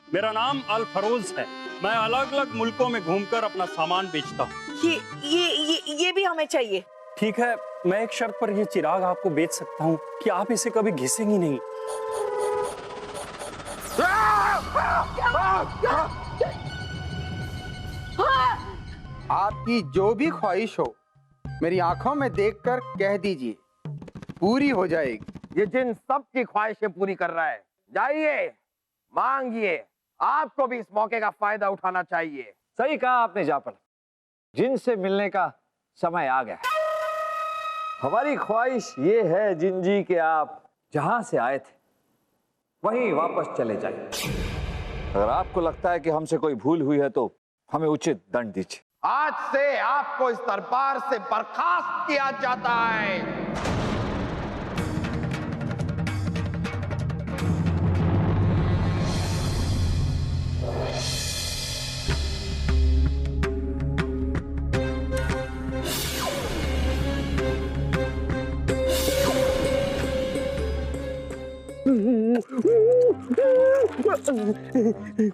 मेरा नाम अल फरोज है। मैं अलग अलग मुल्कों में घूमकर अपना सामान बेचता हूँ। ये भी हमें चाहिए। ठीक है, मैं एक शर्त पर ये चिराग आपको बेच सकता हूँ कि आप इसे कभी घिसेंगी नहीं। आपकी जो भी ख्वाहिश हो मेरी आंखों में देखकर कह दीजिए, पूरी हो जाएगी। ये जिन सब की ख्वाहिशें पूरी कर रहा है। जाइए, मांगिए, आपको भी इस मौके का फायदा उठाना चाहिए। सही कहा आपने जाफर, जिन से मिलने का समय आ गया है। हमारी ख्वाहिश ये है जिन जी के आप जहां से आए थे वहीं वापस चले जाइए। अगर आपको लगता है कि हमसे कोई भूल हुई है तो हमें उचित दंड दीजिए। आज से आपको इस दरबार से बर्खास्त किया जाता है।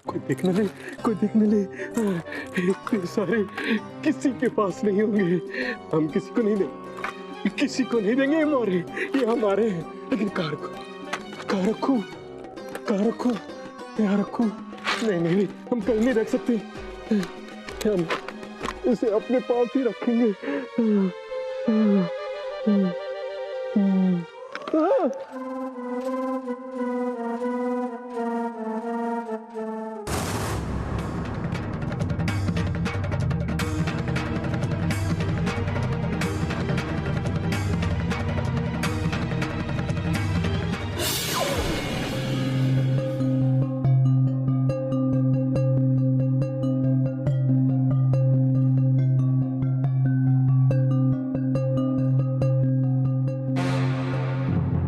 कोई देखने ले, कोई देखने ले। ये सारे किसी के पास नहीं होंगे। हम किसी को नहीं देंगे, किसी को नहीं देंगे। ये हमारे हैं। लेकिन कहाँ रखूं, कहाँ रखूं, कहाँ रखूं, यहाँ रखूं? नहीं नहीं नहीं, हम कहीं नहीं रख सकते। हम इसे अपने पास ही रखेंगे।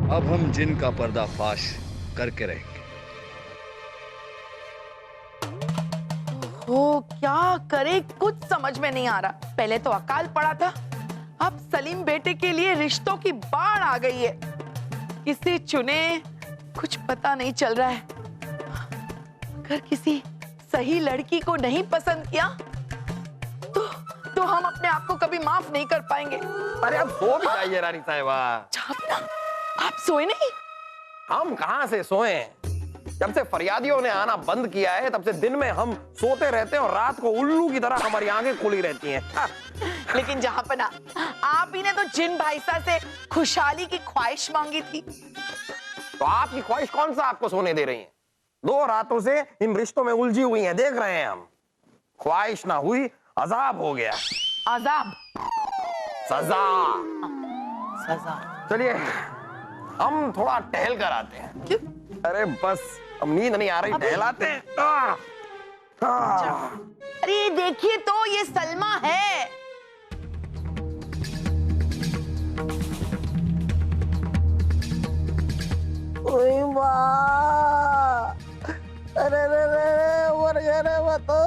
अब हम जिन का पर्दाफाश करके रहेंगे। वो क्या करे कुछ समझ में नहीं आ रहा। पहले तो अकाल पड़ा था, अब सलीम बेटे के लिए रिश्तों की बाढ़ आ गई है। किसे चुने कुछ पता नहीं चल रहा है। अगर किसी सही लड़की को नहीं पसंद किया तो हम अपने आप को कभी माफ नहीं कर पाएंगे। अरे अब सो भी जाइए रानी साहिबा। जाफना, आप सोए नहीं? हम कहां से सोए? जब से फरियादियों ने आना बंद किया है तब से दिन में हम सोते रहते हैं और रात को उल्लू की तरह हमारी आंखें खुली रहती हैं। लेकिन जहांपना, आप ही ने तो जिन भाईसा से खुशहाली की ख्वाहिश मांगी थी। तो आपकी ख्वाहिश कौन सा आपको सोने दे रही है? 2 रातों से इन रिश्तों में उलझी हुई हैं, देख रहे हैं हम। ख्वाहिश ना हुई, अजाब हो गया। अजाब? सजा। सजा? चलिए हम थोड़ा टहल कर आते हैं। क्यों? अरे बस, अब नींद नहीं आ रही, टहलाते हैं। अरे देखिए तो ये सलमा है। ओए माँ, अरे रे रे मर गया रे मैं तो।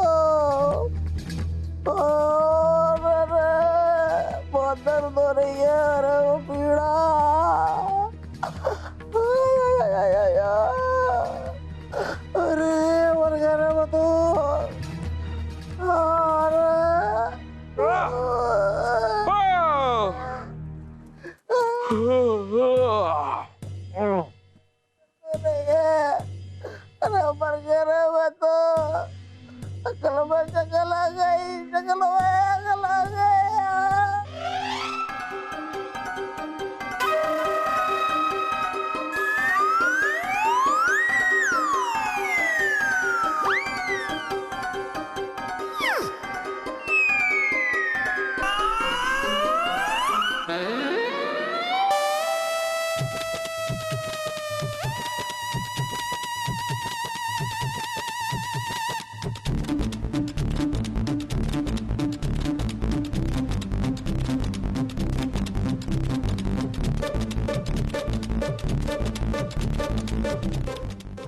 बहुत दर्द हो रही है। अरे वो पीड़ा। अरे मर गया रे मैं तो। अरे मर गया रे मैं तो। अकल में जंगल आ गई, जंगल में अकल आ गई।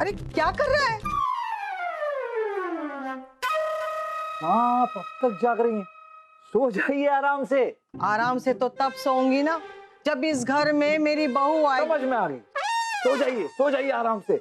अरे क्या कर रहा है? आप अब तक जाग रही हैं, सो जाइए आराम से। आराम से तो तब सोऊंगी ना जब इस घर में मेरी बहू आए। समझ में आ गई, सो जाइए आराम से।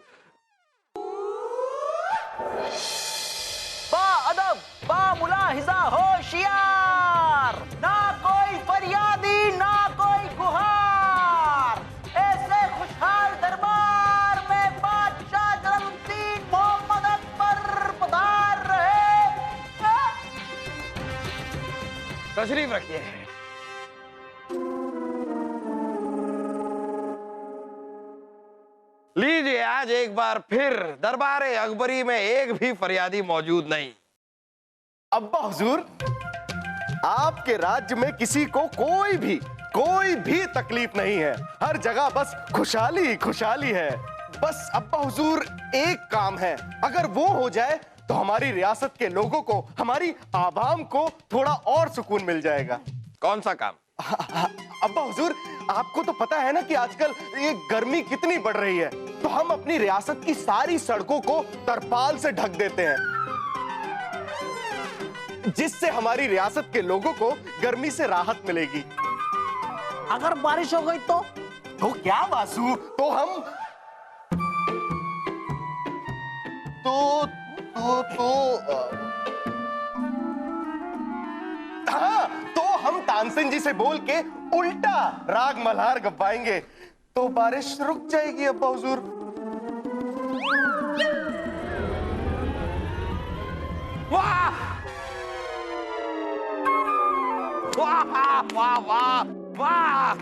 तशरीफ रखिए। लीजिए, आज एक बार फिर दरबारे अकबरी में एक भी फरियादी मौजूद नहीं। अब्बा हुजूर, आपके राज्य में किसी को कोई भी तकलीफ नहीं है। हर जगह बस खुशहाली ही खुशहाली है। बस अब्बा हुजूर, एक काम है, अगर वो हो जाए तो हमारी रियासत के लोगों को, हमारी आवाम को थोड़ा और सुकून मिल जाएगा। कौन सा काम? अब्बा हुजूर, आपको तो पता है ना कि आजकल ये गर्मी कितनी बढ़ रही है, तो हम अपनी रियासत की सारी सड़कों को तरपाल से ढक देते हैं, जिससे हमारी रियासत के लोगों को गर्मी से राहत मिलेगी। अगर बारिश हो गई तो क्या वासु, तो हम हाँ, तो हम तानसेन जी से बोल के उल्टा राग मल्हार गवाएंगे, तो बारिश रुक जाएगी अब्बा हुजूर। वाह वाह वाह वाह वाह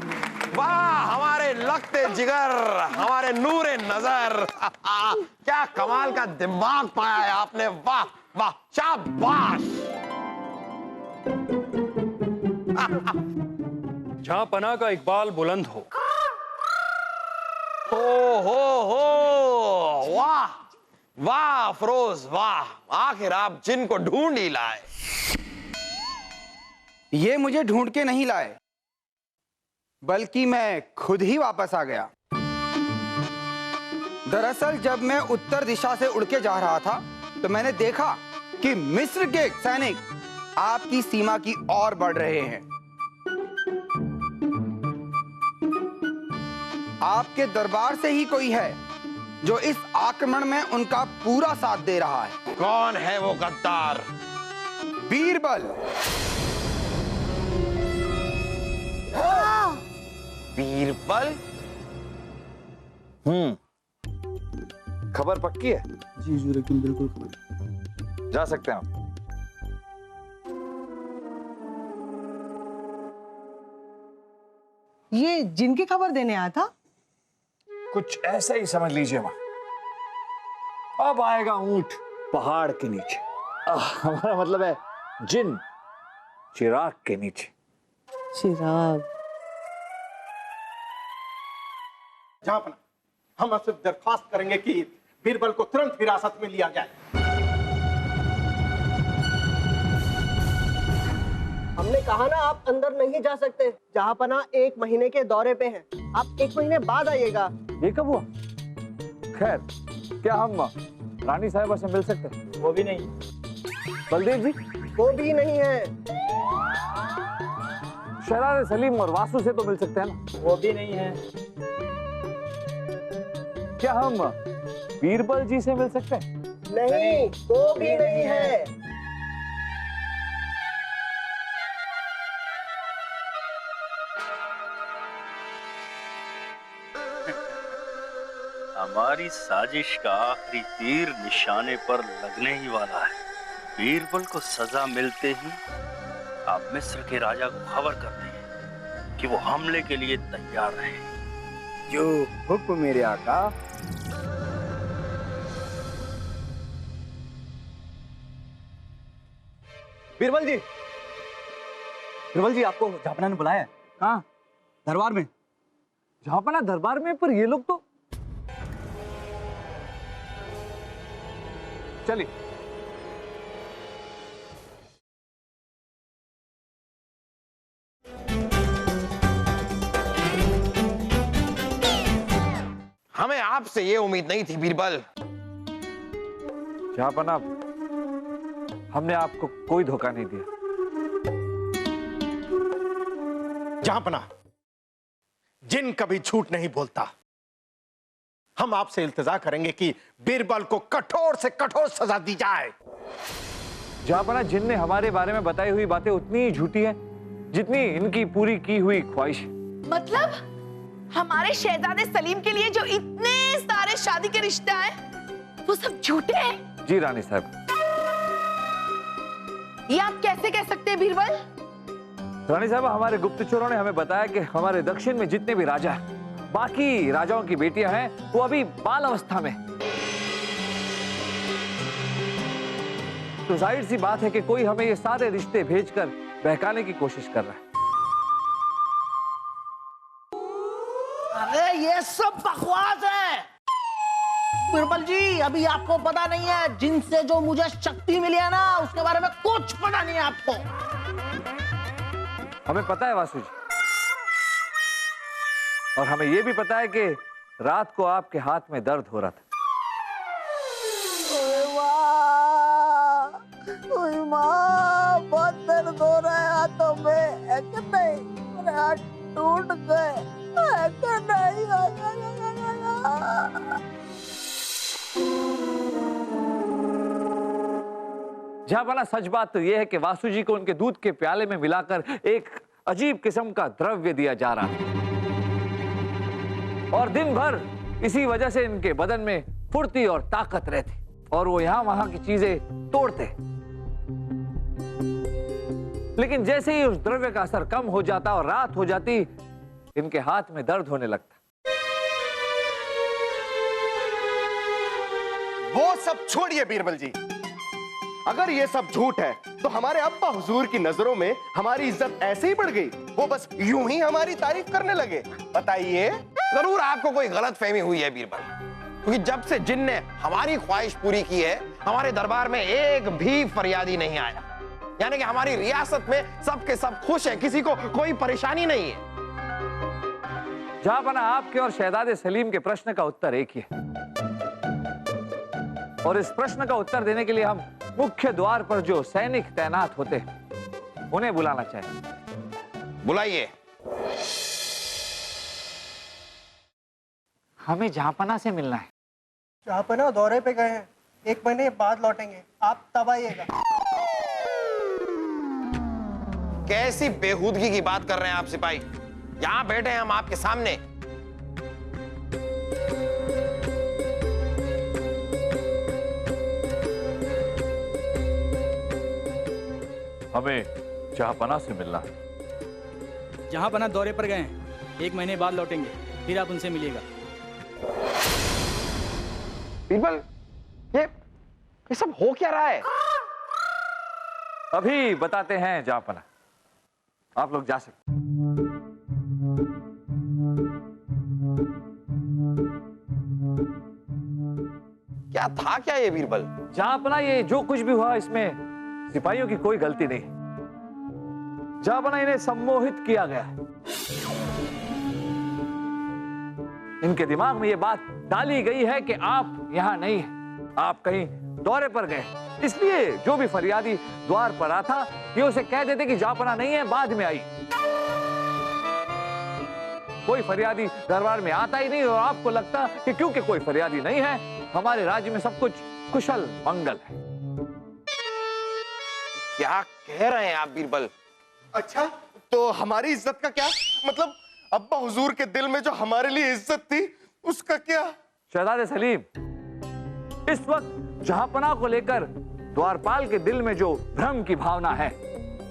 वाह, हमारे लगते जिगर, हमारे नूरे नजर, क्या कमाल का दिमाग पाया है आपने। वाह वाह, शाबाश। जहां पना का इकबाल बुलंद हो। हो वाह वाह अफरोज वाह, आखिर आप जिनको ढूंढ ही लाए। ये मुझे ढूंढ के नहीं लाए, बल्कि मैं खुद ही वापस आ गया। दरअसल जब मैं उत्तर दिशा से उड़ के जा रहा था तो मैंने देखा कि मिस्र के सैनिक आपकी सीमा की ओर बढ़ रहे हैं। आपके दरबार से ही कोई है जो इस आक्रमण में उनका पूरा साथ दे रहा है। कौन है वो गद्दार? बीरबल। बीरबल? खबर पक्की है? जी हुजूर, एकदम बिल्कुल खबर। जा सकते हैं आप। ये जिनकी खबर देने आया था? कुछ ऐसा ही समझ लीजिए मां। अब आएगा ऊंट पहाड़ के नीचे। हमारा मतलब है जिन चिराग के नीचे। चिराग? जहां पना, हम आपसे दरख्वास्त करेंगे कि बीरबल को तुरंत हिरासत में लिया जाए। हमने कहा ना, आप अंदर नहीं जा सकते। जहांपना 1 महीने के दौरे पे हैं, आप 1 महीने बाद आइएगा। ये कब हुआ? खैर, क्या हम रानी साहिबा से मिल सकते हैं? वो भी नहीं। बलदेव जी? वो भी नहीं है। शहरारे सलीम और वासु से तो मिल सकते हैं ना? वो भी नहीं है। क्या हम बीरबल जी से मिल सकते हैं? नहीं, वो भी नहीं है। हमारी साजिश का आखिरी तीर निशाने पर लगने ही वाला है। बीरबल को सजा मिलते ही आप मिस्र के राजा को खबर कर दें कि वो हमले के लिए तैयार रहे। जो हुक्म मेरे आका। बीरबल जी, आपको जहांपना ने बुलाया है। कहाँ? दरबार में। जहांपना दरबार में? पर ये लोग तो। चलिए। हमें आपसे ये उम्मीद नहीं थी बीरबल। जहांपना, हमने आपको कोई धोखा नहीं दिया। जहांपना, जिन कभी झूठ नहीं बोलता। हम आपसे इल्तिजा करेंगे कि बीरबल को कठोर से कठोर सजा दी जाए। जहांपना, जिन ने हमारे बारे में बताई हुई बातें उतनी ही झूठी हैं जितनी इनकी पूरी की हुई ख्वाहिश। मतलब हमारे शहजादे सलीम के लिए जो इतने सारे शादी के रिश्ते आए, वो सब झूठे हैं? जी रानी साहब। ये आप कैसे कह सकते हैं बीरबल? रानी साहब, हमारे गुप्तचरों ने हमें बताया कि हमारे दक्षिण में जितने भी राजा हैं, बाकी राजाओं की बेटियां हैं, वो अभी बाल अवस्था में। तो जाहिर सी बात है कि कोई हमें ये सारे रिश्ते भेजकर बहकाने की कोशिश कर रहा है। अरे ये सब बकवास है बिरबल जी। अभी आपको पता नहीं है, जिनसे जो मुझे शक्ति मिली है ना, उसके बारे में कुछ पता नहीं है आपको। हमें पता है वासु जी, और हमें यह भी पता है कि रात को आपके हाथ में दर्द हो रहा था। ओए माँ, बहुत दर्द हो रहा है हाथों में। नहीं, मेरे हाथ टूट गए। नहीं, जहां सच बात तो यह है कि वासु जी को उनके दूध के प्याले में मिलाकर एक अजीब किस्म का द्रव्य दिया जा रहा है, और दिन भर इसी वजह से इनके बदन में फुर्ती और ताकत रहती, और वो यहां वहां की चीजें तोड़ते। लेकिन जैसे ही उस द्रव्य का असर कम हो जाता और रात हो जाती, इनके हाथ में दर्द होने लगता। वो सब छोड़िए बीरबल जी, अगर ये सब झूठ है तो हमारे अब्बा हुजूर की नजरों में हमारी इज्जत ऐसे ही बढ़ गई? वो बस यूं ही हमारी तारीफ करने लगे? बताइए। जरूर आपको कोई गलतफहमी हुई है बीरबल, क्योंकि जब से जिन ने हमारी ख्वाहिश पूरी की है, हमारे दरबार में एक भी फरियादी नहीं आया। यानी कि हमारी रियासत में सबके सब खुश हैं, किसी को कोई परेशानी नहीं है। जहांपना, आपके और शहजादे सलीम के प्रश्न का उत्तर एक ही है, और इस प्रश्न का उत्तर देने के लिए हम मुख्य द्वार पर जो सैनिक तैनात होते हैं उन्हें बुलाना चाहिए। बुलाइए। हमें जहांपना से मिलना है। जहांपना दौरे पे गए हैं, 1 महीने बाद लौटेंगे, आप तब आइएगा। कैसी बेहूदगी की बात कर रहे हैं आप सिपाही? यहां बैठे हैं हम आपके सामने। हमें जहांपना से मिलना है। जहांपना दौरे पर गए हैं, 1 महीने बाद लौटेंगे, फिर आप उनसे मिलिएगा। बीरबल, ये सब हो क्या रहा है? अभी बताते हैं जहांपना, आप लोग जा सकते। क्या था क्या ये बीरबल? जहांपना, ये जो कुछ भी हुआ इसमें सिपाहियों की कोई गलती नहीं। जहांपना, इन्हें सम्मोहित किया गया है। इनके दिमाग में ये बात डाली गई है कि आप यहां नहीं हैं, आप कहीं दौरे पर गए। इसलिए जो भी फरियादी द्वार पर आता, ये उसे कह देते कि जहांपना नहीं है, बाद में आई। कोई फरियादी दरबार में आता ही नहीं, और आपको लगता कि क्योंकि कोई फरियादी नहीं है, हमारे राज्य में सब कुछ कुशल मंगल है। क्या कह रहे हैं आप बीरबल? अच्छा, तो हमारी इज्जत का क्या मतलब? अब्बा हुजूर के दिल में जो हमारे लिए इज्जत थी, उसका क्या? शहजादे सलीम, इस वक्त जहांपना को लेकर द्वारपाल के दिल में जो भ्रम की भावना है,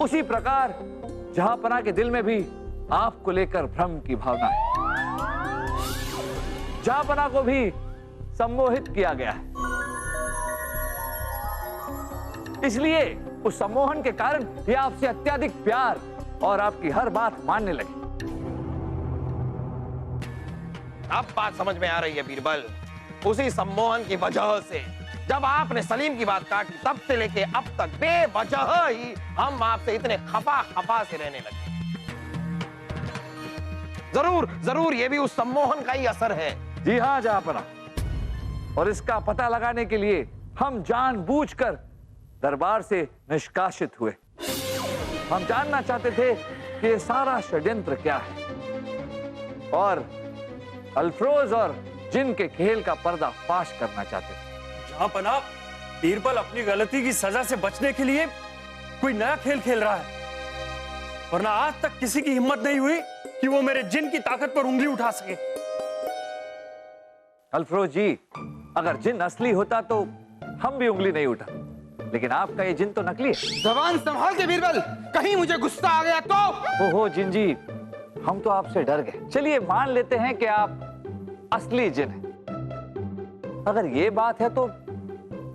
उसी प्रकार जहांपना के दिल में भी आपको लेकर भ्रम की भावना है। जहांपना को भी सम्मोहित किया गया है, इसलिए उस सम्मोहन के कारण ये आपसे अत्यधिक प्यार और आपकी हर बात मानने लगे। अब बात समझ में आ रही है बीरबल। उसी सम्मोहन की वजह से जब आपने सलीम की बात काटी, तब से लेके अब तक बेवजह ही हम आपसे इतने खफा से रहने लगे। जरूर ये भी उस सम्मोहन का ही असर है। जी हाँ जहांपना, और इसका पता लगाने के लिए हम जानबूझकर दरबार से निष्कासित हुए। हम जानना चाहते थे कि ये सारा षड्यंत्र क्या है, और अल्फरोज और जिन के खेल का पर्दाफाश करना चाहते थे। जहांपना, बीरबल अपनी गलती की सजा से बचने के लिए कोई नया खेल खेल रहा है, वरना आज तक किसी की हिम्मत नहीं हुई कि वो मेरे जिन की ताकत पर उंगली उठा सके। अल्फरोज जी, अगर जिन असली होता तो हम भी उंगली नहीं उठा, लेकिन आपका ये जिन तो नकली है। जबान संभाल के बीरबल, कहीं मुझे गुस्सा आ गया तो। ओहो जिन जी, हम तो आपसे डर गए। चलिए मान लेते हैं कि आप असली जिन हैं। अगर ये बात है तो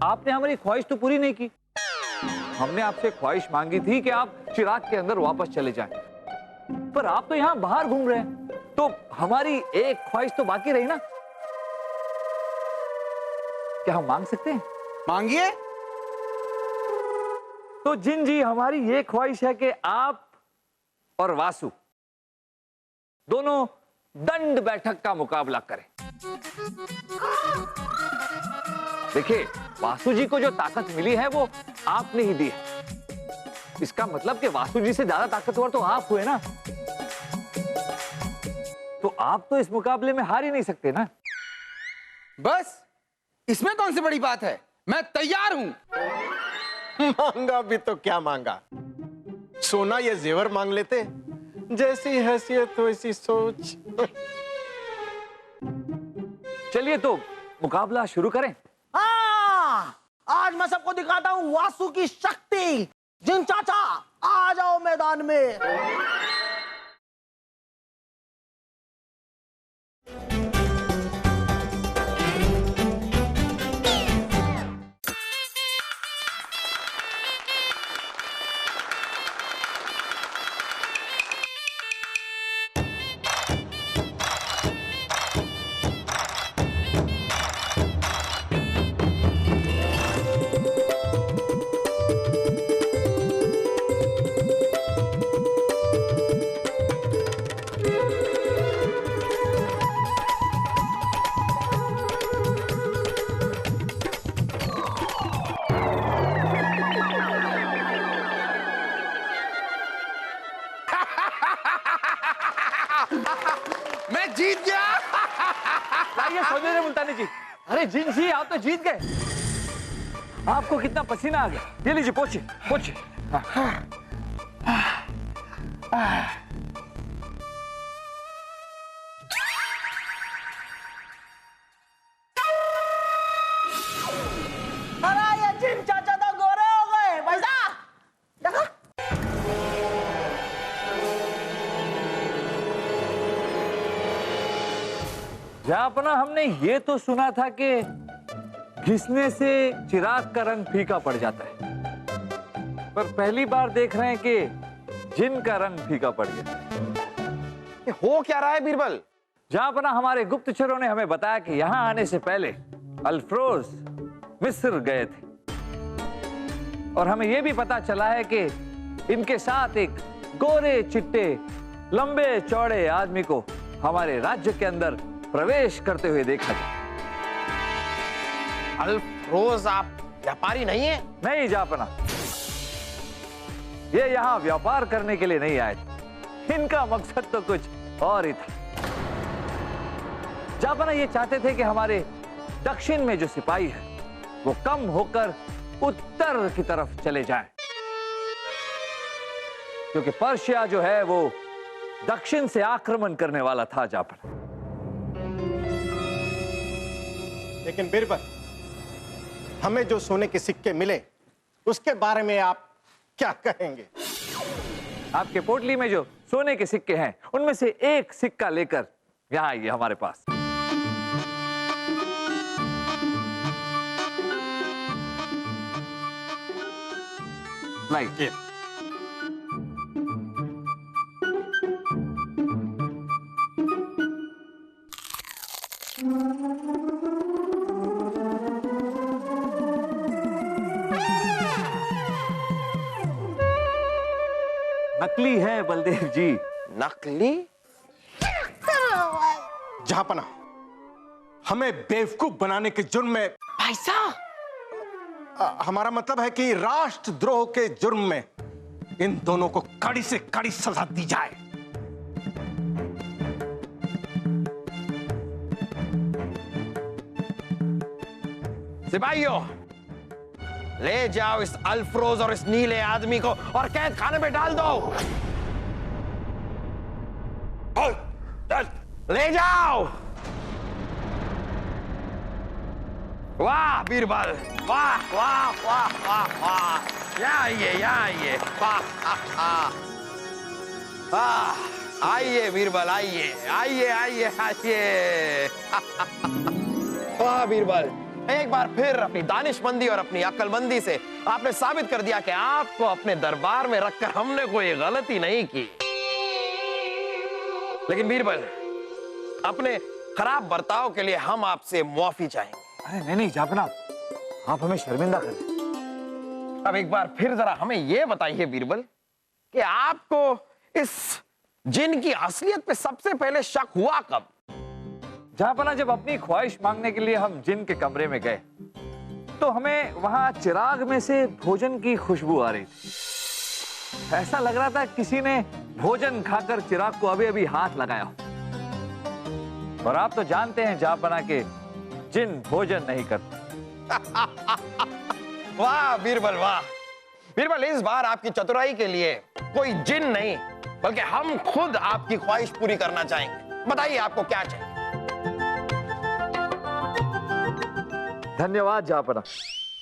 आपने हमारी ख्वाहिश तो पूरी नहीं की। हमने आपसे ख्वाहिश मांगी थी कि आप चिराग के अंदर वापस चले जाएं, पर आप तो यहां बाहर घूम रहे हैं, तो हमारी एक ख्वाहिश तो बाकी रही ना। क्या हम मांग सकते हैं? मांगिए। तो जिन जी, हमारी ये ख्वाहिश है कि आप और वासु दोनों दंड बैठक का मुकाबला करें। देखिए, वासु जी को जो ताकत मिली है वो आपने ही दी है। इसका मतलब कि वासु जी से ज्यादा ताकतवर तो आप हुए ना। तो आप तो इस मुकाबले में हार ही नहीं सकते ना। बस इसमें कौन सी बड़ी बात है, मैं तैयार हूं। मांगा भी तो क्या मांगा, सोना ये जेवर मांग लेते। जैसी हैसियत वैसी सोच। चलिए तो मुकाबला शुरू करें। हाँ, आज मैं सबको दिखाता हूँ वासु की शक्ति। जिन चाचा, आ जाओ मैदान में। मैं जीत गया। लाइए सौंदर्य मुल्तानी जी। अरे जिन जी, आप तो जीत गए। आपको कितना पसीना आ गया। ये लीजिए, पोछिए पोछिए। अरे ये जिन चाचा तो गोरे हो गए। पैसा देखा? जापना, हमने ये तो सुना था कि घिसने से चिराग का रंग फीका पड़ जाता है, पर पहली बार देख रहे हैं कि जिन का रंग फीका पड़ गया। ये हो क्या रहा है बीरबल? जापना, हमारे गुप्तचरों ने हमें बताया कि यहां आने से पहले अल्फ्रोज मिस्र गए थे, और हमें यह भी पता चला है कि इनके साथ एक गोरे चिट्टे लंबे चौड़े आदमी को हमारे राज्य के अंदर प्रवेश करते हुए देखा जाए। अल्फ्रोज, आप व्यापारी नहीं है? नहीं जापना, ये यहां व्यापार करने के लिए नहीं आए थे। इनका मकसद तो कुछ और ही था। जापना ये चाहते थे कि हमारे दक्षिण में जो सिपाही है वो कम होकर उत्तर की तरफ चले जाएं, क्योंकि पर्शिया जो है वो दक्षिण से आक्रमण करने वाला था। जापना, लेकिन बीरबल, हमें जो सोने के सिक्के मिले उसके बारे में आप क्या कहेंगे? आपके पोटली में जो सोने के सिक्के हैं उनमें से एक सिक्का लेकर यहां आइए हमारे पास। लाइए। नकली है बलदेव जी। नकली? जहापना, हमें बेवकूफ बनाने के जुर्म में, भाई साहब, हमारा मतलब है कि राष्ट्रद्रोह के जुर्म में इन दोनों को कड़ी से कड़ी सजा दी जाए। सिपाहियों, ले जाओ इस अल्फ्रोज और इस नीले आदमी को और कैद खाने में डाल दो। ले जाओ। वाह बीरबल, वाह वाह वाह वाह वाह, यहाँ आइए, वाह, आइए बीरबल, आइए आइए आइए आइए। वाह बीरबल, एक बार फिर अपनी दानिशमंदी और अपनी अक्लमंदी से आपने साबित कर दिया कि आपको अपने दरबार में रखकर हमने कोई गलती नहीं की। लेकिन बीरबल, अपने खराब बर्ताव के लिए हम आपसे मुआफी चाहेंगे। अरे नहीं जापना, आप हमें शर्मिंदा करें। अब एक बार फिर जरा हमें यह बताइए बीरबल कि आपको इस जिन की असलियत पे सबसे पहले शक हुआ कब? जहांपना, जब अपनी ख्वाहिश मांगने के लिए हम जिन के कमरे में गए तो हमें वहां चिराग में से भोजन की खुशबू आ रही थी। ऐसा लग रहा था किसी ने भोजन खाकर चिराग को अभी अभी हाथ लगाया हो। और आप तो जानते हैं जहांपना के जिन भोजन नहीं करते। वाह बीरबल, वाह बीरबल, इस बार आपकी चतुराई के लिए कोई जिन नहीं बल्कि हम खुद आपकी ख्वाहिश पूरी करना चाहेंगे। बताइए आपको क्या चाहिए? धन्यवाद जहांपना,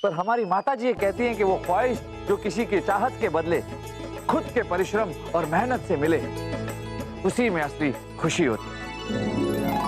पर हमारी माताजी ये कहती हैं कि वो ख्वाहिश जो किसी की चाहत के बदले खुद के परिश्रम और मेहनत से मिले, उसी में असली खुशी होती है।